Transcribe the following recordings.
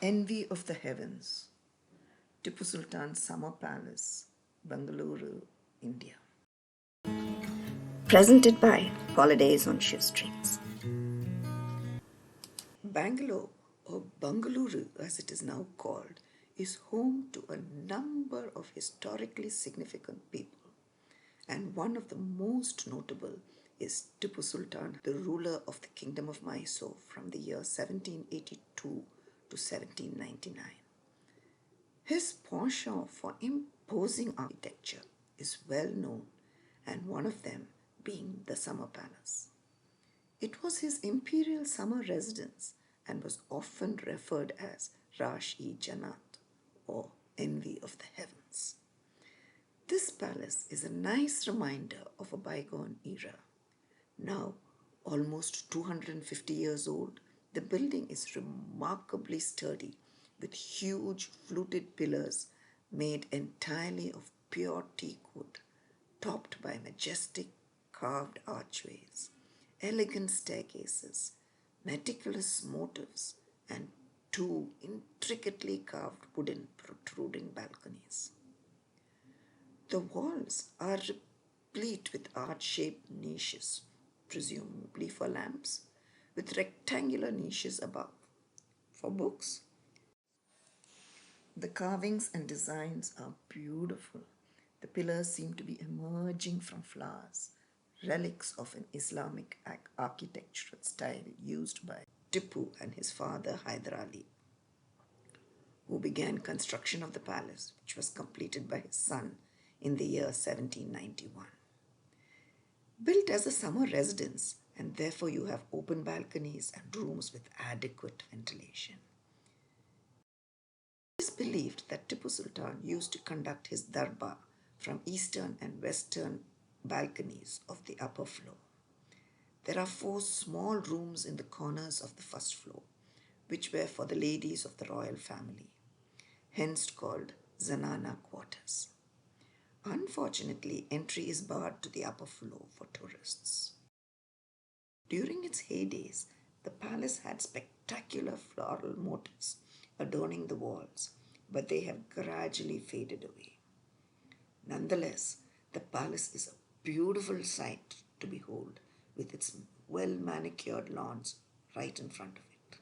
Envy of the Heavens, Tipu Sultan Summer Palace, Bangalore, India. Presented by Holidays on Shoestrings. Bangalore, or Bangalore as it is now called, is home to a number of historically significant people, and one of the most notable is Tipu Sultan, the ruler of the Kingdom of Mysore from the year 1782 to 1799. His penchant for imposing architecture is well known, and one of them being the Summer Palace. It was his imperial summer residence and was often referred as Rash-e-Jannat, or Envy of the Heavens. This palace is a nice reminder of a bygone era. Now, almost 250 years old, the building is remarkably sturdy with huge fluted pillars made entirely of pure teak wood, topped by majestic carved archways, elegant staircases, meticulous motifs, and two intricately carved wooden protruding balconies. The walls are replete with arch-shaped niches, presumably for lamps, with rectangular niches above. For books, the carvings and designs are beautiful. The pillars seem to be emerging from flowers, relics of an Islamic architectural style used by Tipu and his father Hyder Ali, who began construction of the palace, which was completed by his son in the year 1791. Built as a summer residence, and therefore you have open balconies and rooms with adequate ventilation. It is believed that Tipu Sultan used to conduct his darbar from eastern and western balconies of the upper floor. There are 4 small rooms in the corners of the first floor, which were for the ladies of the royal family, hence called Zanana quarters. Unfortunately, entry is barred to the upper floor for tourists. During its heydays, the palace had spectacular floral motifs adorning the walls, but they have gradually faded away. Nonetheless, the palace is a beautiful sight to behold, with its well-manicured lawns right in front of it.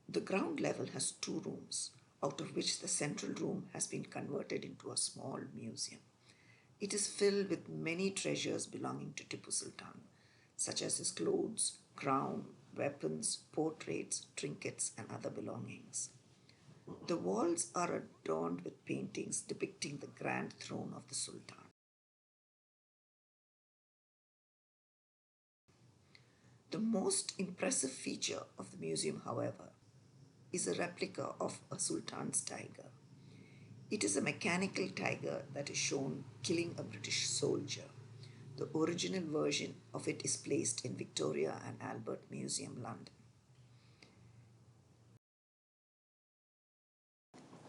The ground level has 2 rooms, out of which the central room has been converted into a small museum. It is filled with many treasures belonging to Tipu Sultan, such as his clothes, crown, weapons, portraits, trinkets, and other belongings. The walls are adorned with paintings depicting the grand throne of the Sultan. The most impressive feature of the museum, however, is a replica of a Sultan's tiger. It is a mechanical tiger that is shown killing a British soldier. The original version of it is placed in Victoria and Albert Museum, London.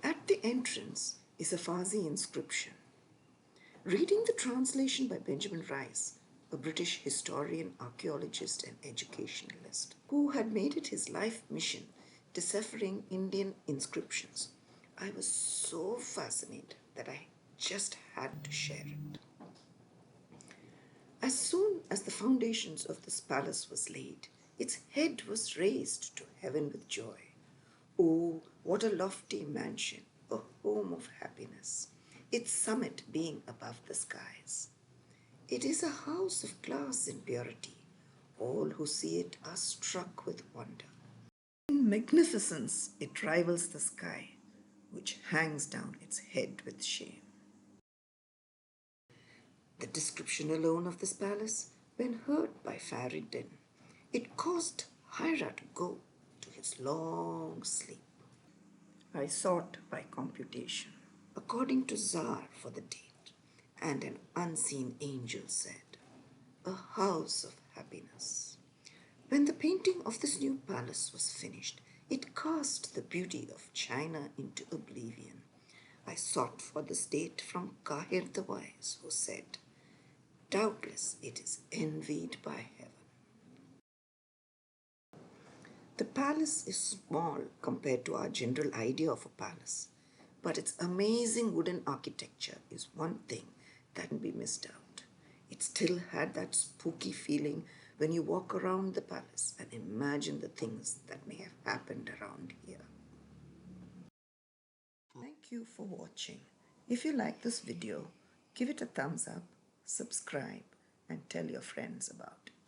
At the entrance is a Farsi inscription. Reading the translation by Benjamin Rice, a British historian, archaeologist, and educationalist, who had made it his life mission deciphering Indian inscriptions, I was so fascinated that I just had to share it. As soon as the foundations of this palace was laid, its head was raised to heaven with joy. Oh, what a lofty mansion, a home of happiness, its summit being above the skies. It is a house of glass and purity. All who see it are struck with wonder. In magnificence, it rivals the sky, which hangs down its head with shame. The description alone of this palace, when heard by Faridin, it caused Hyder to go to his long sleep. I sought by computation, according to Tsar for the date, and an unseen angel said, "A house of happiness." When the painting of this new palace was finished, it cast the beauty of China into oblivion. I sought for this date from Kahir the Wise, who said, "Doubtless it is envied by heaven." The palace is small compared to our general idea of a palace, but its amazing wooden architecture is one thing that can be missed out. It still had that spooky feeling when you walk around the palace and imagine the things that may have happened around here. Thank you for watching. If you like this video, give it a thumbs up, subscribe, and tell your friends about it.